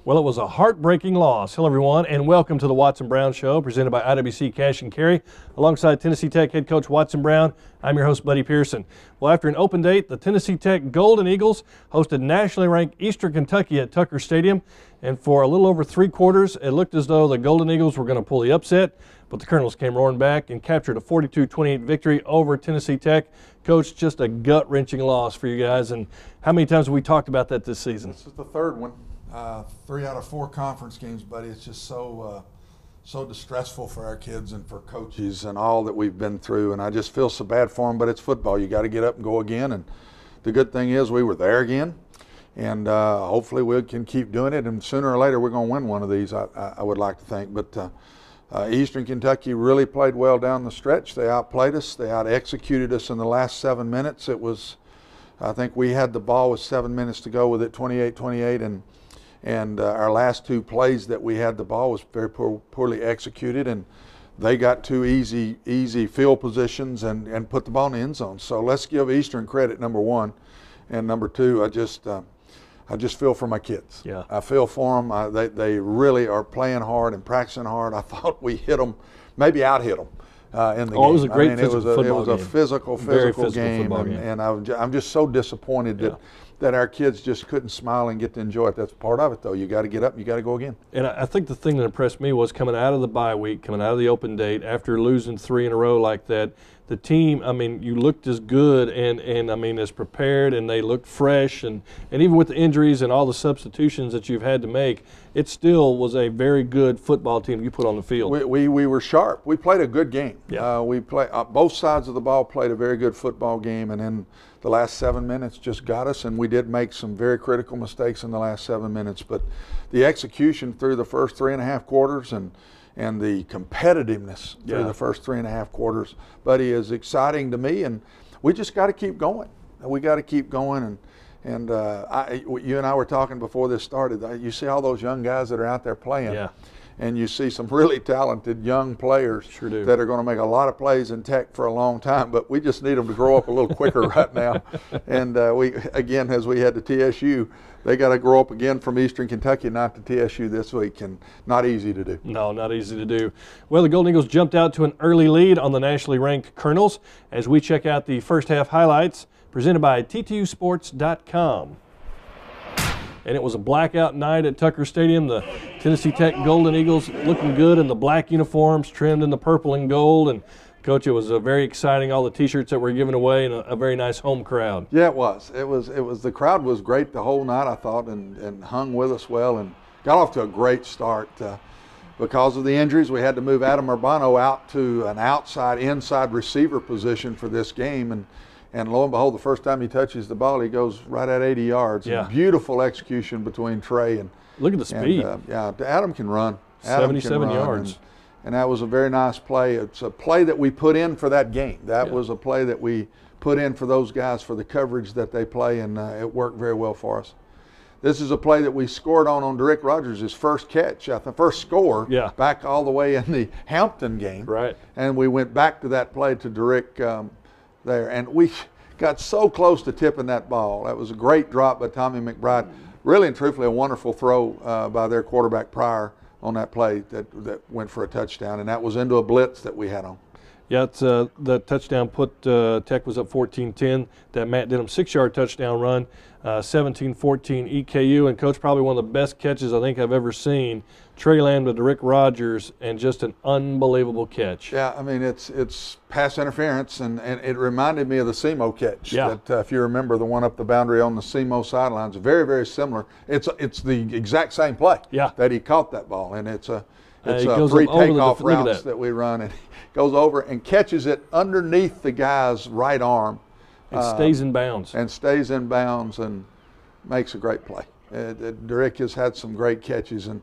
Well, it was a heartbreaking loss. Hello, everyone, and welcome to the Watson Brown Show, presented by IWC Cash and Carry. Alongside Tennessee Tech head coach Watson Brown, I'm your host, Buddy Pearson. Well, after an open date, the Tennessee Tech Golden Eagles hosted nationally ranked Eastern Kentucky at Tucker Stadium, and for a little over 3 quarters, it looked as though the Golden Eagles were going to pull the upset, but the Colonels came roaring back and captured a 42-28 victory over Tennessee Tech. Coach, just a gut-wrenching loss for you guys, and how many times have we talked about that this season? This is the third one. 3 out of 4 conference games, buddy. It's just so distressful for our kids and for coaches and all that we've been through. And I just feel so bad for them, but it's football. You got to get up and go again. And the good thing is we were there again. And hopefully we can keep doing it. And sooner or later we're going to win one of these, I would like to think. But Eastern Kentucky really played well down the stretch. They outplayed us. They out-executed us in the last 7 minutes. It was, I think we had the ball with 7 minutes to go with it, 28-28. And our last 2 plays that we had the ball was very poorly executed, and they got 2 easy field positions and put the ball in the end zone. So let's give Eastern credit, number 1. And number 2, I just feel for my kids. Yeah. I feel for them. They really are playing hard and practicing hard. I thought we hit them, maybe out-hit them. In the game. It was a great physical football game. It was a physical game, and I'm just so disappointed that our kids just couldn't smile and get to enjoy it. That's part of it, though. You got to get up and you got to go again. And I think the thing that impressed me was coming out of the bye week, coming out of the open date, after losing 3 in a row like that, the team, I mean, you looked as good and I mean, as prepared, and they looked fresh. And even with the injuries and all the substitutions that you've had to make, it still was a very good football team you put on the field. We were sharp. We played a good game. Yeah. We played both sides of the ball played a very good football game, and then the last 7 minutes just got us, and we did make some very critical mistakes in the last 7 minutes. But the execution through the first 3.5 quarters and the competitiveness through the first 3.5 quarters, buddy, is exciting to me, and we just got to keep going. We got to keep going, and you and I were talking before this started. You see all those young guys that are out there playing. Yeah. And you see some really talented young players that are going to make a lot of plays in Tech for a long time, but we just need them to grow up a little quicker right now. And again, as we had to TSU, they got to grow up again from Eastern Kentucky, not to TSU this week, and not easy to do. No, not easy to do. Well, the Golden Eagles jumped out to an early lead on the nationally ranked Colonels as we check out the first half highlights presented by TTUsports.com. And it was a blackout night at Tucker Stadium. The Tennessee Tech Golden Eagles looking good in the black uniforms, trimmed in the purple and gold. And, Coach, it was very exciting, all the T-shirts that were given away, and a very nice home crowd. Yeah, it was. It was. The crowd was great the whole night, I thought, and hung with us well and got off to a great start. Because of the injuries, we had to move Adam Urbano out to an inside receiver position for this game. And lo and behold, the first time he touches the ball, he goes right at 80 yards. Yeah. Beautiful execution between Trey and. Look at the speed. Adam can run. 77 yards. And that was a very nice play. It's a play that we put in for that game. That was a play that we put in for those guys for the coverage that they play, and it worked very well for us. This is a play that we scored on Derek Rogers' his first catch, the first score, back all the way in the Hampton game. Right. And we went back to that play to Derek there, and we got so close to tipping that ball. That was a great drop by Tommy McBride. Really and truthfully, a wonderful throw by their quarterback Pryor on that play that went for a touchdown, and that was into a blitz that we had on. Yeah, the touchdown put Tech was up 14-10. That Matt Denham 6-yard touchdown run, 17-14 EKU, and Coach, probably one of the best catches I think I've ever seen. Trey Lamb to Rick Rogers, and just an unbelievable catch. Yeah, I mean, it's pass interference, and it reminded me of the SEMO catch. Yeah. That if you remember the one up the boundary on the SEMO sidelines, very, very similar. It's the exact same play that he caught that ball, and it's a 3 takeoff routes that we run, and he goes over and catches it underneath the guy's right arm. It stays in bounds. And stays in bounds and makes a great play. Derek has had some great catches, and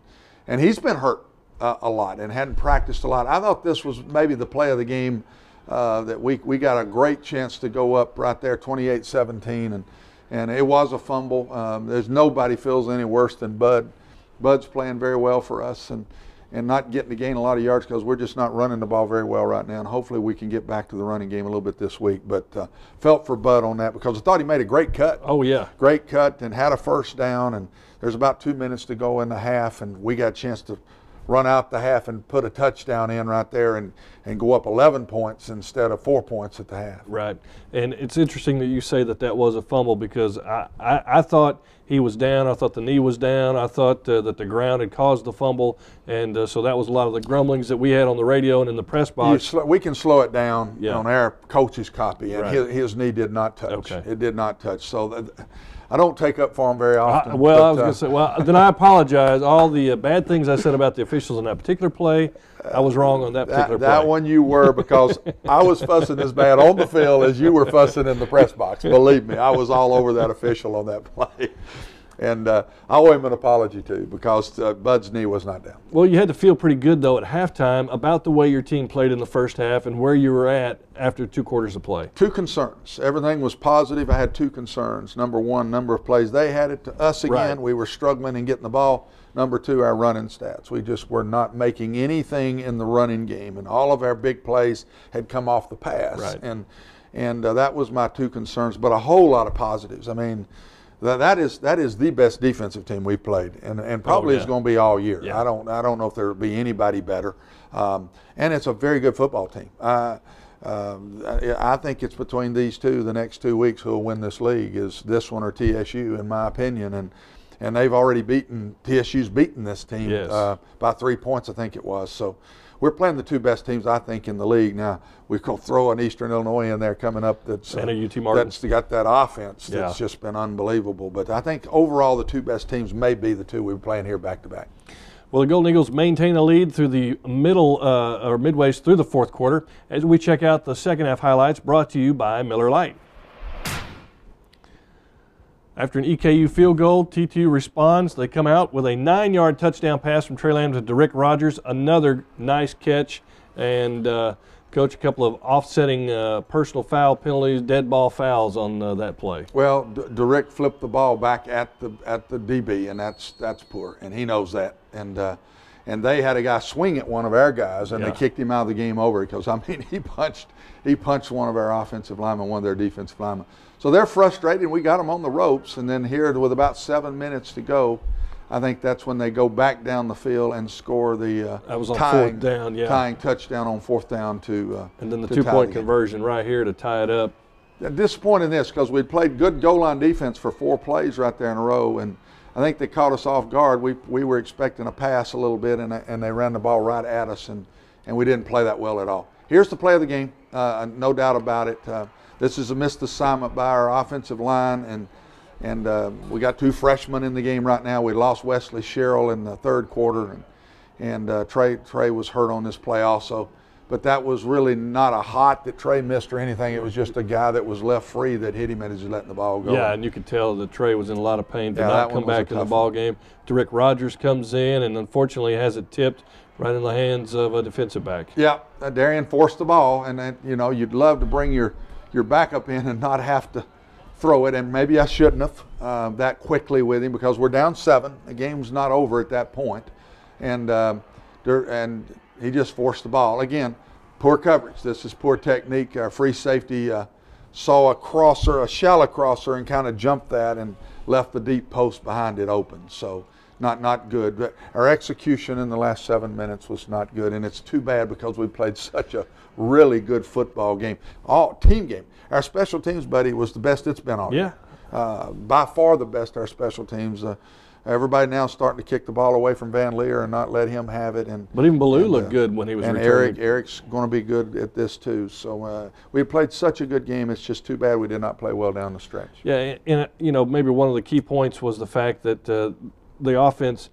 he's been hurt a lot and hadn't practiced a lot. I thought this was maybe the play of the game that we got a great chance to go up right there, 28-17, and it was a fumble. There's nobody feels any worse than Bud. Bud's playing very well for us, not getting to gain a lot of yards because we're just not running the ball very well right now. And hopefully we can get back to the running game a little bit this week. But felt for Bud on that because I thought he made a great cut. Oh, yeah. Great cut and had a first down. And there's about 2 minutes to go in the half, and we got a chance to run out the half and put a touchdown in right there and go up 11 points instead of 4 points at the half. Right. And it's interesting that you say that was a fumble because I thought he was down. I thought the knee was down. I thought that the ground had caused the fumble. And so that was a lot of the grumblings that we had on the radio and in the press box. We can slow it down on our coach's copy, and right. his knee did not touch. Okay. It did not touch. So I don't take up for him very often. I was going to say, well, then I apologize. All the bad things I said about the officials in that particular play, I was wrong on that particular play. That one you were, because I was fussing as bad on the field as you were fussing in the press box. Believe me, I was all over that official on that play. And I owe him an apology, too, because Bud's knee was not down. Well, you had to feel pretty good, though, at halftime about the way your team played in the first half and where you were at after 2 quarters of play. 2 concerns. Everything was positive. I had 2 concerns. Number one, number of plays they had it to us again. Right. We were struggling in getting the ball. Number 2, our running stats. We just were not making anything in the running game, and all of our big plays had come off the pass. Right. And that was my 2 concerns, but a whole lot of positives. I mean, that is the best defensive team we've played, and probably is going to be all year. Yeah. I don't know if there will be anybody better, and it's a very good football team. I think it's between these two the next 2 weeks who will win this league, is this one or TSU, in my opinion, and they've already TSU's beaten this team yes. by 3 points, I think it was. So we're playing the 2 best teams, I think, in the league. Now, we could throw an Eastern Illinois in there coming up that's got that offense that's just been unbelievable. But I think overall the 2 best teams may be the 2 we're playing here back-to-back. Well, the Golden Eagles maintain a lead through the midways through the 4th quarter as we check out the second half highlights brought to you by Miller Lite. After an EKU field goal, TTU responds. They come out with a 9-yard touchdown pass from Trey Lamb to Derrick Rogers. Another nice catch. And, Coach, a couple of offsetting personal foul penalties, dead ball fouls on that play. Well, Derrick flipped the ball back at the DB, and that's poor, and he knows that. And they had a guy swing at one of our guys, and they kicked him out of the game over because, I mean, he punched one of our offensive linemen, one of their defensive linemen. So they're frustrated. We got them on the ropes, and then here with about 7 minutes to go, I think that's when they go back down the field and score the that was on 4th down, tying touchdown on 4th down to and then the 2-point conversion right here to tie it up. Disappointed in this because we'd played good goal line defense for 4 plays right there in a row, and I think they caught us off guard. We were expecting a pass a little bit, and they ran the ball right at us, and we didn't play that well at all. Here's the play of the game, no doubt about it. This is a missed assignment by our offensive line, and we got 2 freshmen in the game right now. We lost Wesley Sherrill in the 3rd quarter, and Trey was hurt on this play also. But that was really not a hot that Trey missed or anything. It was just a guy that was left free that hit him as he letting the ball go. Yeah, and you could tell that Trey was in a lot of pain, did not come back in the ball game. Derrick Rogers comes in and unfortunately has it tipped right in the hands of a defensive back. Yeah, Darian forced the ball, and you'd love to bring your backup in and not have to throw it, and maybe I shouldn't have that quickly with him because we're down 7. The game's not over at that point, and he just forced the ball. Again, poor coverage. This is poor technique. Our free safety saw a shallow crosser, and kind of jumped that and left the deep post behind it open. So not good. But our execution in the last 7 minutes was not good, and it's too bad because we played such a really good football game. Team game. Our special teams, buddy, was the best it's been all year. By far the best our special teams. Everybody now starting to kick the ball away from Van Leer and not let him have it. But even Ballou looked good when he was returning. And Eric's going to be good at this too. So we played such a good game. It's just too bad we did not play well down the stretch. Yeah, and maybe one of the key points was the fact that the offense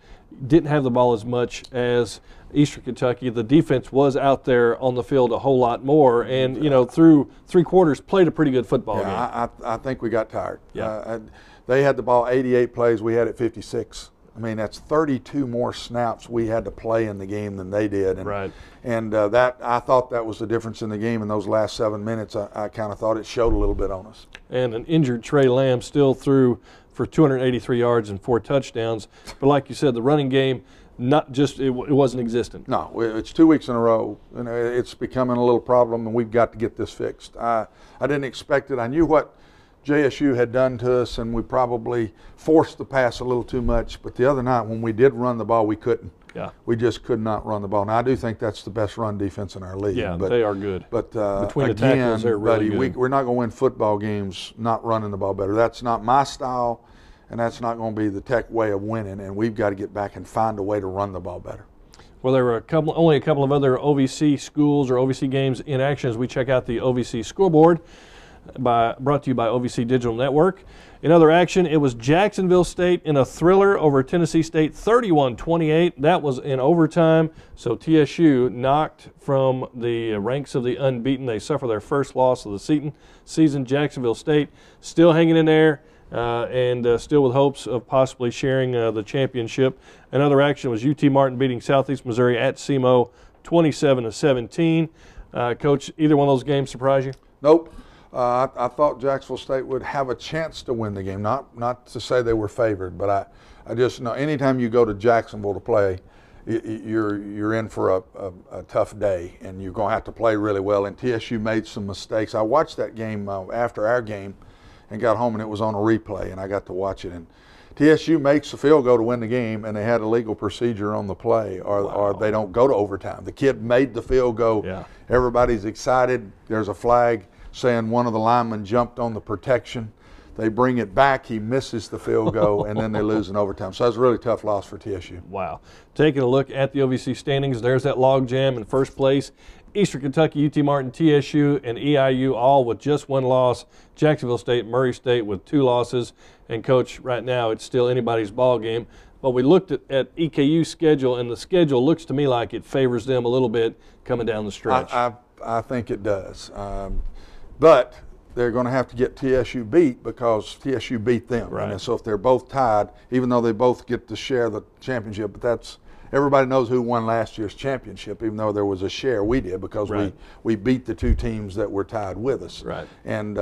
didn't have the ball as much as Eastern Kentucky. The defense was out there on the field a whole lot more, and through 3 quarters played a pretty good football game. I think we got tired. Yeah. They had the ball 88 plays. We had it 56. I mean, that's 32 more snaps we had to play in the game than they did. And, right. And that I thought that was the difference in the game in those last 7 minutes. I kind of thought it showed a little bit on us. And an injured Trey Lamb still threw for 283 yards and 4 touchdowns. But like you said, the running game not just it wasn't existent. No, it's 2 weeks in a row, and it's becoming a little problem, and we've got to get this fixed. I didn't expect it. I knew what JSU had done to us, and we probably forced the pass a little too much. But the other night, when we did run the ball, we couldn't. Yeah. We just could not run the ball. Now, I do think that's the best run defense in our league. Yeah, they are good. But between again, the tackles, they're really buddy, good. we're not going to win football games not running the ball better. That's not my style, and that's not going to be the Tech way of winning. And we've got to get back and find a way to run the ball better. Well, there were only a couple of other OVC schools or OVC games in action as we check out the OVC scoreboard. Brought to you by OVC Digital Network. In other action, it was Jacksonville State in a thriller over Tennessee State 31-28. That was in overtime, so TSU knocked from the ranks of the unbeaten. They suffer their first loss of the season. Jacksonville State still hanging in there and still with hopes of possibly sharing the championship. Another action was UT Martin beating Southeast Missouri at SEMO 27-17. Coach, either one of those games surprise you? Nope. I thought Jacksonville State would have a chance to win the game. Not to say they were favored, but I just know anytime you go to Jacksonville to play, you're in for a tough day, and you're going to have to play really well. And TSU made some mistakes. I watched that game after our game and got home, and it was on a replay, and I got to watch it. And TSU makes a field goal to win the game, and they had a legal procedure on the play, or they don't go to overtime. The kid made the field goal. Yeah. Everybody's excited. There's a flag saying one of the linemen jumped on the protection. They bring it back, he misses the field goal, and then they lose in overtime. So that's a really tough loss for TSU. Wow. Taking a look at the OVC standings, there's that log jam in first place. Eastern Kentucky, UT Martin, TSU, and EIU all with just one loss. Jacksonville State, Murray State with 2 losses. And, Coach, right now it's still anybody's ball game. But we looked at EKU's schedule, and the schedule looks to me like it favors them a little bit coming down the stretch. I think it does. But they're going to have to get TSU beat because TSU beat them. Right. And so if they're both tied, even though they both get to share the championship, but that's everybody knows who won last year's championship, even though there was a share. We did because we beat the 2 teams that were tied with us. Right. And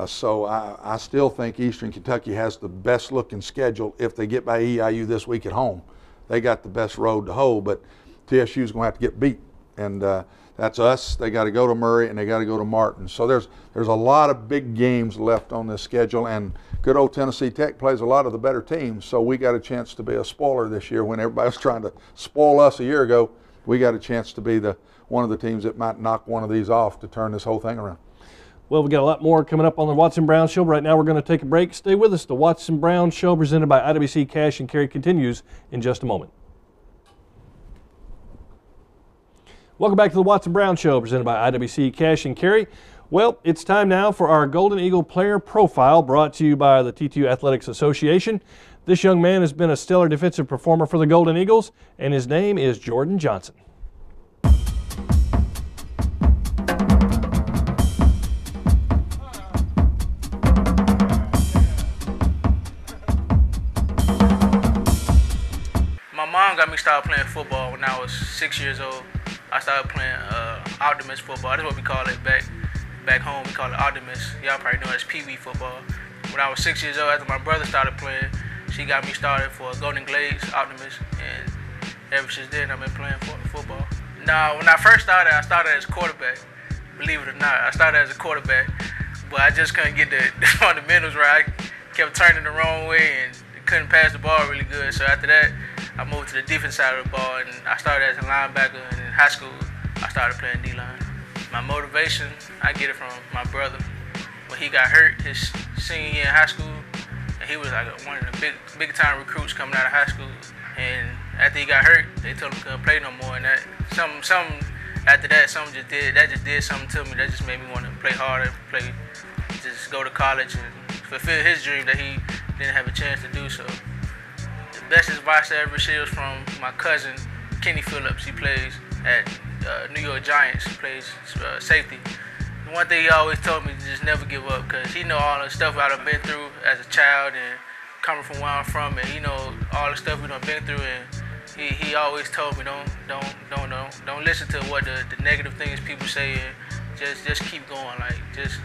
so I still think Eastern Kentucky has the best looking schedule if they get by EIU this week at home. They got the best road to hoe, but TSU's going to have to get beat. And that's us. They got to go to Murray and they got to go to Martin. So there's a lot of big games left on this schedule, and good old Tennessee Tech plays a lot of the better teams. So we got a chance to be a spoiler this year. When everybody was trying to spoil us a year ago, we got a chance to be one of the teams that might knock one of these off to turn this whole thing around. Well, we got a lot more coming up on the Watson Brown Show. Right now we're going to take a break. Stay with us. The Watson Brown Show presented by IWC Cash and Carry continues in just a moment. Welcome back to the Watson Brown Show, presented by IWC Cash and Carry. Well, it's time now for our Golden Eagle Player Profile, brought to you by the T2 Athletics Association. This young man has been a stellar defensive performer for the Golden Eagles, and his name is Jordan Johnson. My mom got me started playing football when I was 6 years old. I started playing Optimus football. That's what we call it back home. We call it Optimus. Y'all probably know it as Pee Wee football. When I was 6 years old, after my brother started playing, she got me started for Golden Glades Optimus, and ever since then I've been playing football. Now, when I first started, I started as quarterback. Believe it or not, I started as a quarterback, but I just couldn't get the fundamentals right. I kept turning the wrong way and couldn't pass the ball really good. So after that, I moved to the defense side of the ball, and I started as a linebacker. And in high school, I started playing D-line. My motivation, I get it from my brother. When he got hurt his senior year in high school, and he was like one of the big time recruits coming out of high school. And after he got hurt, they told him he couldn't play no more. And after that, something just did something to me. That just made me want to play harder, just go to college and fulfill his dream that he didn't have a chance to do so. The best advice I ever received was from my cousin, Kenny Phillips. He plays at New York Giants. He plays safety. The one thing he always told me is just never give up, because he know all the stuff I've been through as a child and coming from where I'm from, and he know all the stuff we done been through. And he always told me don't listen to what the negative things people say, and just keep going. Like just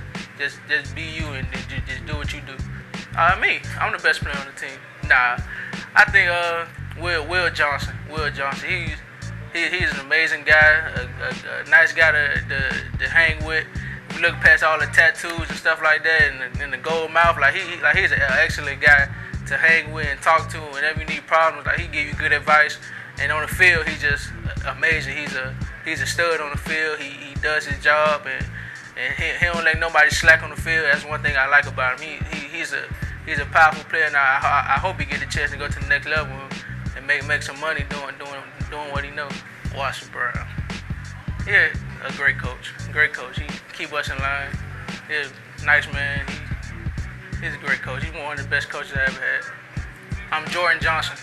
be you and just do what you do. I'm the best player on the team. Nah, I think Will Johnson. He's an amazing guy, a nice guy to hang with. If you look past all the tattoos and stuff like that, and the gold mouth, he's an excellent guy to hang with and talk to. Whenever you need problems, he give you good advice. And on the field, he's just amazing. He's a stud on the field. He does his job, and he don't let nobody slack on the field. That's one thing I like about him. He's a powerful player, and I hope he get a chance to go to the next level and make some money doing what he knows. Watson Brown. Yeah, a great coach. He keep us in line. He's a nice man. He's a great coach. He's one of the best coaches I ever had. I'm Jordan Johnson.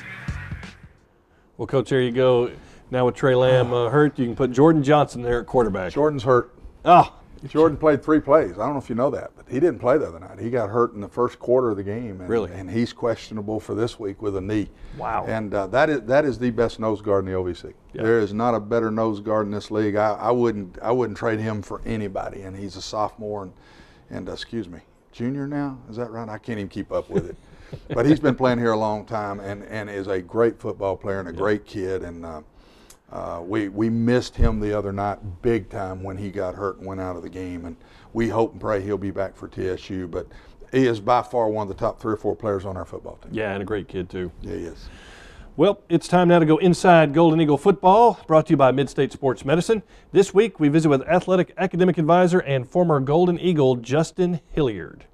Well, Coach, there you go. Now with Trey Lamb hurt, you can put Jordan Johnson there at quarterback. Jordan's hurt. Oh. Jordan played 3 plays. I don't know if you know that, but he didn't play the other night. He got hurt in the first quarter of the game. And, really? And he's questionable for this week with a knee. Wow. And that is the best nose guard in the OVC. Yeah. There is not a better nose guard in this league. I wouldn't trade him for anybody. And he's a sophomore and excuse me, junior now? Is that right? I can't even keep up with it. But he's been playing here a long time and is a great football player and a great kid. And we missed him the other night big time when he got hurt and went out of the game. And we hope and pray he'll be back for TSU. But he is by far one of the top 3 or 4 players on our football team. Yeah, and a great kid too. Yeah, he is. Well, it's time now to go inside Golden Eagle football, brought to you by Midstate Sports Medicine. This week we visit with athletic academic advisor and former Golden Eagle Justin Hilliard.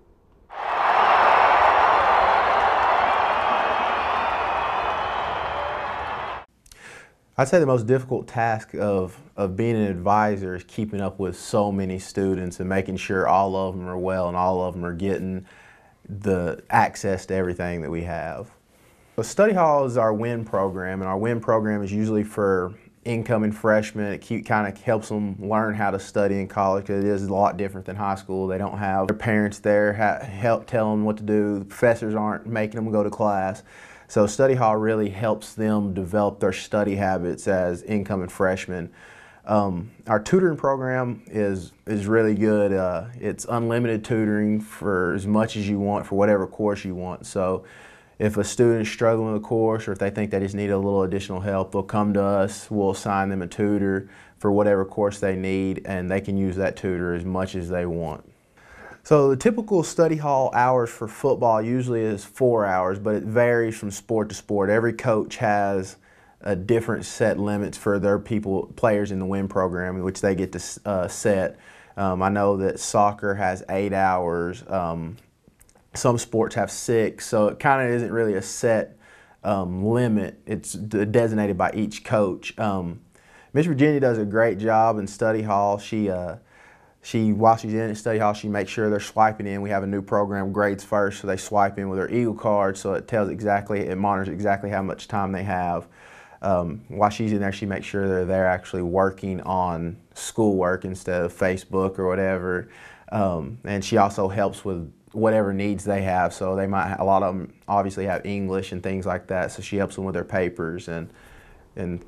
I'd say the most difficult task of being an advisor is keeping up with so many students and making sure all of them are well and all of them are getting the access to everything that we have. The study hall is our WIN program, and our WIN program is usually for incoming freshmen. It kind of helps them learn how to study in college, because it is a lot different than high school. They don't have their parents there help tell them what to do. The professors aren't making them go to class. So study hall really helps them develop their study habits as incoming freshmen. Our tutoring program is really good. It's unlimited tutoring for as much as you want for whatever course you want. So if a student is struggling with a course, or if they think they just need a little additional help, they'll come to us. We'll assign them a tutor for whatever course they need, and they can use that tutor as much as they want. So the typical study hall hours for football usually is 4 hours, but it varies from sport to sport. Every coach has a different set limits for their players in the WIN program, which they get to set. I know that soccer has 8 hours. Some sports have 6, so it kind of isn't really a set limit. It's designated by each coach. Miss Virginia does a great job in study hall. While she's in study hall, she makes sure they're swiping in. We have a new program, Grades First, so they swipe in with their Eagle card, so it monitors exactly how much time they have. While she's in there, she makes sure they're actually working on schoolwork instead of Facebook or whatever. And she also helps with whatever needs they have. So a lot of them obviously have English and things like that, so she helps them with their papers and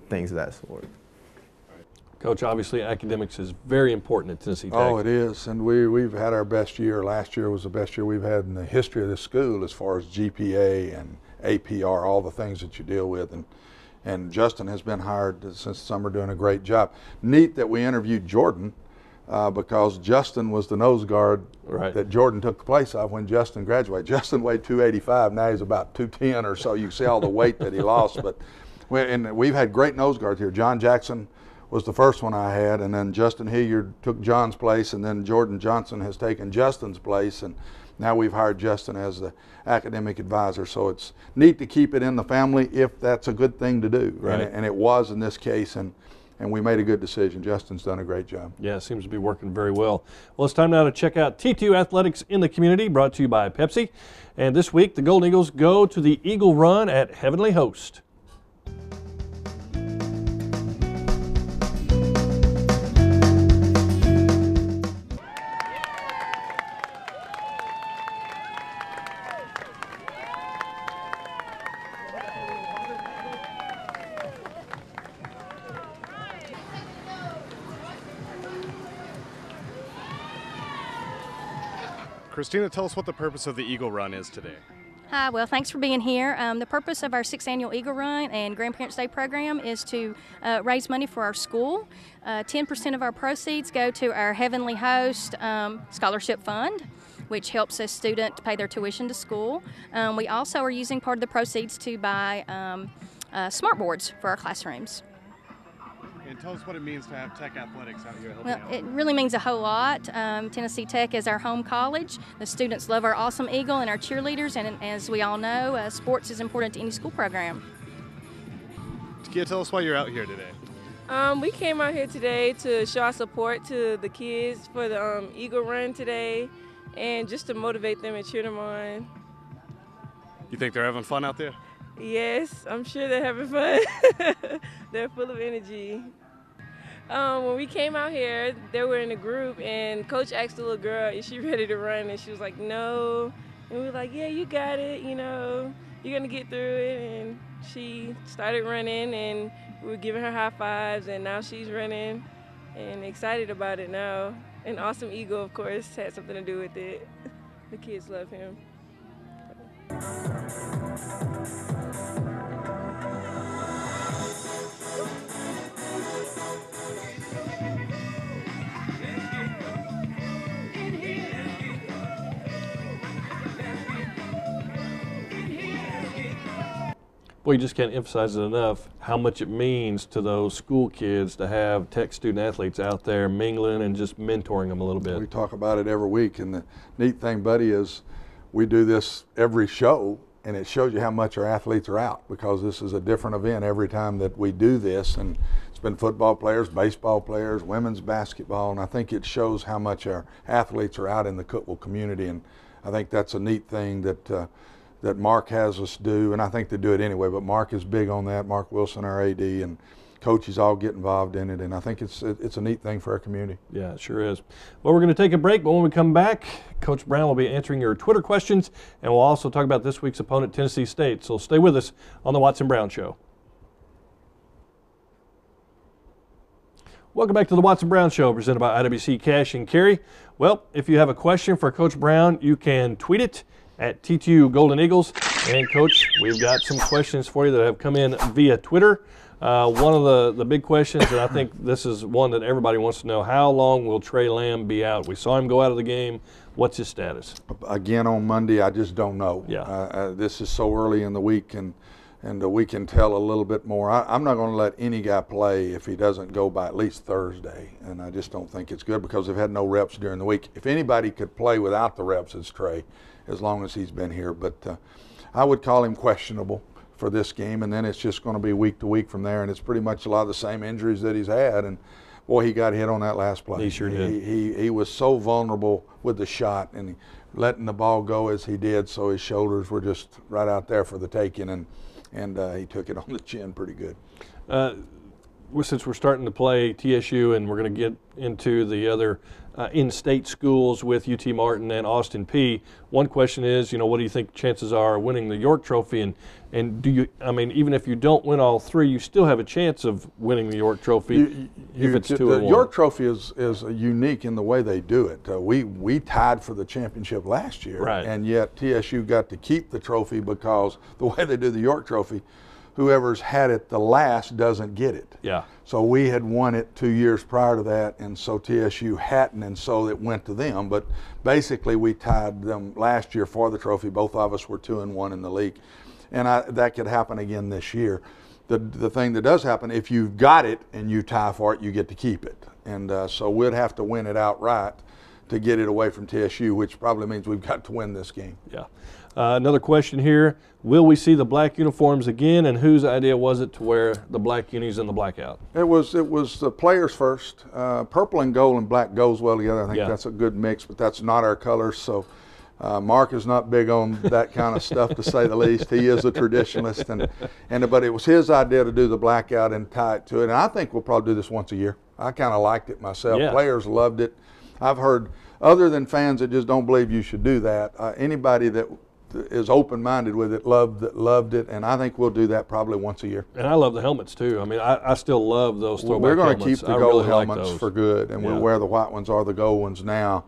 things of that sort. Coach, obviously academics is very important at Tennessee Tech. Oh, it is, and we've had our best year. Last year was the best year we've had in the history of the school as far as GPA and APR, all the things that you deal with. And Justin has been hired since summer, doing a great job. Neat that we interviewed Jordan because Justin was the nose guard that Jordan took the place of when Justin graduated. Justin weighed 285, now he's about 210 or so. You see all the weight that he lost. But we've had great nose guards here. John Jackson was the first one I had, and then Justin Hilliard took John's place, and then Jordan Johnson has taken Justin's place, and now we've hired Justin as the academic advisor. So it's neat to keep it in the family if that's a good thing to do. Right. And it was in this case, and we made a good decision. Justin's done a great job. Yeah, it seems to be working very well. Well, it's time now to check out T2 Athletics in the Community, brought to you by Pepsi. And this week, the Golden Eagles go to the Eagle Run at Heavenly Host. Christina, tell us what the purpose of the Eagle Run is today. Hi, well, thanks for being here. The purpose of our 6th Annual Eagle Run and Grandparents' Day program is to raise money for our school. 10% of our proceeds go to our Heavenly Host Scholarship Fund, which helps a student pay their tuition to school. We also are using part of the proceeds to buy smart boards for our classrooms. And tell us what it means to have Tech athletics out here helping Well, out. it really means a whole lot. Tennessee Tech is our home college. The students love our awesome Eagle and our cheerleaders, and as we all know, sports is important to any school program. Can you tell us why you're out here today? We came out here today to show our support to the kids for the Eagle Run today, and just to motivate them and cheer them on. You think they're having fun out there? Yes, I'm sure they're having fun. They're full of energy. When we came out here, they were in a group, and Coach asked the little girl, is she ready to run? And she was like, no. And we were like, yeah, you got it, you know, you're going to get through it. And she started running, and we were giving her high fives, and now she's running and excited about it now. And Awesome Eagle, of course, had something to do with it. The kids love him. Well, you just can't emphasize it enough how much it means to those school kids to have Tech student athletes out there mingling and just mentoring them a little bit. We talk about it every week, and the neat thing, buddy, is we do this every show, and it shows you how much our athletes are out, because this is a different event every time that we do this. And it's been football players, baseball players, women's basketball, and I think it shows how much our athletes are out in the Cookeville community. And I think that's a neat thing that that Mark has us do, and I think they do it anyway, but Mark is big on that. Mark Wilson, our AD, and coaches all get involved in it, and I think it's a neat thing for our community. Yeah, it sure is. Well, we're going to take a break, but when we come back, Coach Brown will be answering your Twitter questions, and we'll also talk about this week's opponent, Tennessee State. So stay with us on the Watson Brown Show. Welcome back to the Watson Brown Show, presented by IWC Cash and Carry. Well, if you have a question for Coach Brown, you can tweet it at TTU Golden Eagles. And Coach, we've got some questions for you that have come in via Twitter. One of the big questions, and I think this is one that everybody wants to know, how long will Trey Lamb be out? We saw him go out of the game. What's his status? Again, on Monday, I just don't know. Yeah. This is so early in the week, and we can tell a little bit more. I'm not going to let any guy play if he doesn't go by at least Thursday, and I just don't think it's good because they've had no reps during the week. If anybody could play without the reps, it's Trey, as long as he's been here. But I would call him questionable for this game, and then it's just going to be week to week from there, and it's pretty much a lot of the same injuries that he's had. And boy, he got hit on that last play. He sure did. He was so vulnerable with the shot, and letting the ball go as he did, so his shoulders were just right out there for the taking, and he took it on the chin pretty good. Since we're starting to play TSU and we're going to get into the other in-state schools with UT Martin and Austin Peay, one question is, what do you think chances are of winning the York Trophy? And do you, even if you don't win all three, you still have a chance of winning the York Trophy if it's 2-1. The York Trophy is unique in the way they do it. We tied for the championship last year, right, and yet TSU got to keep the trophy because the way they do the York Trophy, whoever's had it the last doesn't get it. Yeah. So we had won it 2 years prior to that, and so TSU hadn't, and so it went to them. But basically, we tied them last year for the trophy. Both of us were 2-1 in the league, and that could happen again this year. The thing that does happen, if you've got it and you tie for it, you get to keep it, and so we'd have to win it outright to get it away from TSU, which probably means we've got to win this game. Yeah. Another question here, will we see the black uniforms again, and whose idea was it to wear the black unis and the blackout? It was the players first. Purple and gold and black goes well together. I think that's a good mix, but that's not our colors. So Mark is not big on that kind of stuff, to say the least. He is a traditionalist, but it was his idea to do the blackout and tie it to it. And I think we'll probably do this once a year. I kind of liked it myself. Yeah. Players loved it. I've heard, other than fans that just don't believe you should do that, anybody that is open-minded with it loved it, and I think we'll do that probably once a year. And I love the helmets too. I still love those throwback helmets. We're going to keep the gold helmets for good, and we'll wear the white ones or the gold ones now.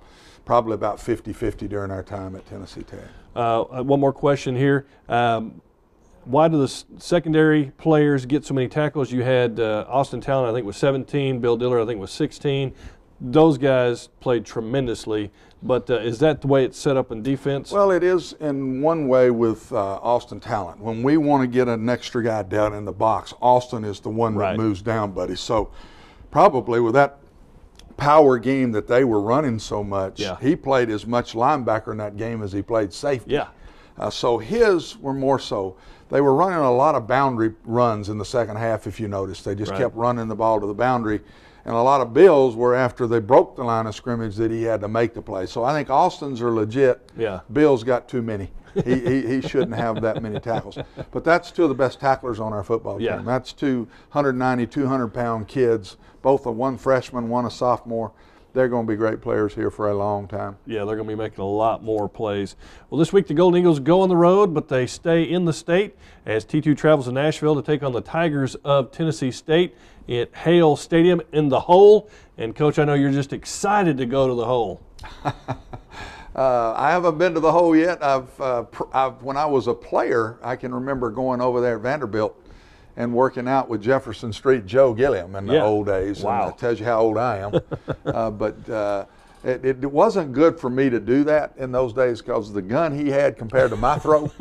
probably about 50-50 during our time at Tennessee Tech. One more question here. Why do the secondary players get so many tackles? You had Austin Talent, I think, was 17. Bill Diller, I think, was 16. Those guys played tremendously. But is that the way it's set up in defense? Well, it is in one way with Austin Talent. When we want to get an extra guy down in the box, Austin is the one that moves down, buddy. So probably with that power game that they were running so much, he played as much linebacker in that game as he played safety. Yeah. So his were more so. They were running a lot of boundary runs in the second half, if you noticed. They just kept running the ball to the boundary. And a lot of Bills were after they broke the line of scrimmage that he had to make the play. So I think Austin's are legit. Yeah. Bill's got too many. He shouldn't have that many tackles. But that's two of the best tacklers on our football team. That's two 190, 200-pound kids, both one freshman, one a sophomore. They're going to be great players here for a long time. Yeah, they're going to be making a lot more plays. Well, this week the Golden Eagles go on the road, but they stay in the state as T2 travels to Nashville to take on the Tigers of Tennessee State at Hale Stadium in the Hole. And, Coach, I know you're just excited to go to the Hole. I haven't been to the Hole yet. When I was a player, I can remember going over there at Vanderbilt and working out with Jefferson Street Joe Gilliam in the old days. Wow. And that tells you how old I am. It wasn't good for me to do that in those days because the gun he had compared to my throw,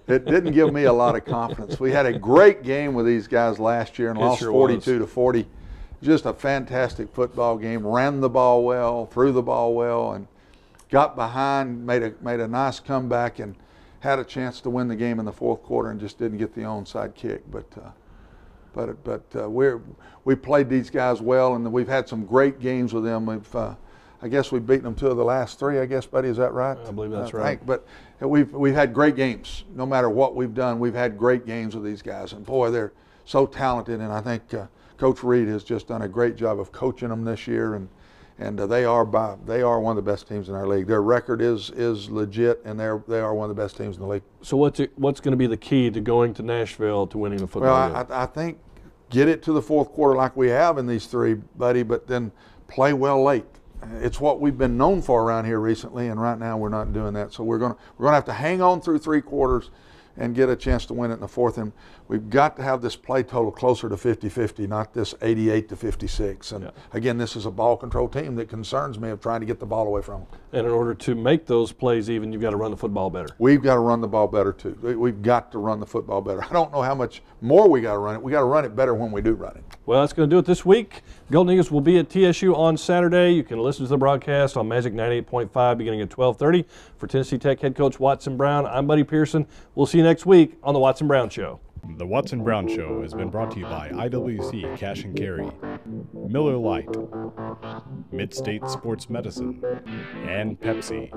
it didn't give me a lot of confidence. We had a great game with these guys last year and lost 42-40. Just a fantastic football game. Ran the ball well, threw the ball well, and got behind, made a nice comeback, and had a chance to win the game in the fourth quarter and just didn't get the onside kick. But we played these guys well, and we've had some great games with them. I guess we've beaten them 2 of the last 3. I guess, buddy, is that right? I believe that's right. But we've had great games. No matter what we've done, we've had great games with these guys. And boy, they're so talented. And I think Coach Reed has just done a great job of coaching them this year. And they are one of the best teams in our league. Their record is legit, and they are one of the best teams in the league. So what's going to be the key to going to Nashville to winning the football game? Well, I think get it to the fourth quarter like we have in these 3, buddy, but then play well late. It's what we've been known for around here recently, and right now we're not doing that. So we're gonna have to hang on through 3 quarters and get a chance to win it in the fourth. And we've got to have this play total closer to 50-50, not this 88-56. And again, this is a ball control team that concerns me of trying to get the ball away from them. And in order to make those plays even, you've got to run the football better. We've got to run the ball better too. We've got to run the football better. I don't know how much more we got to run it. We got to run it better when we do run it. Well, that's going to do it this week. Golden Eagles will be at TSU on Saturday. You can listen to the broadcast on Magic 98.5 beginning at 12:30. For Tennessee Tech head coach Watson Brown, I'm Buddy Pearson. We'll see you next week on The Watson Brown Show. The Watson Brown Show has been brought to you by IWC Cash and Carry, Miller Lite, Mid-State Sports Medicine, and Pepsi.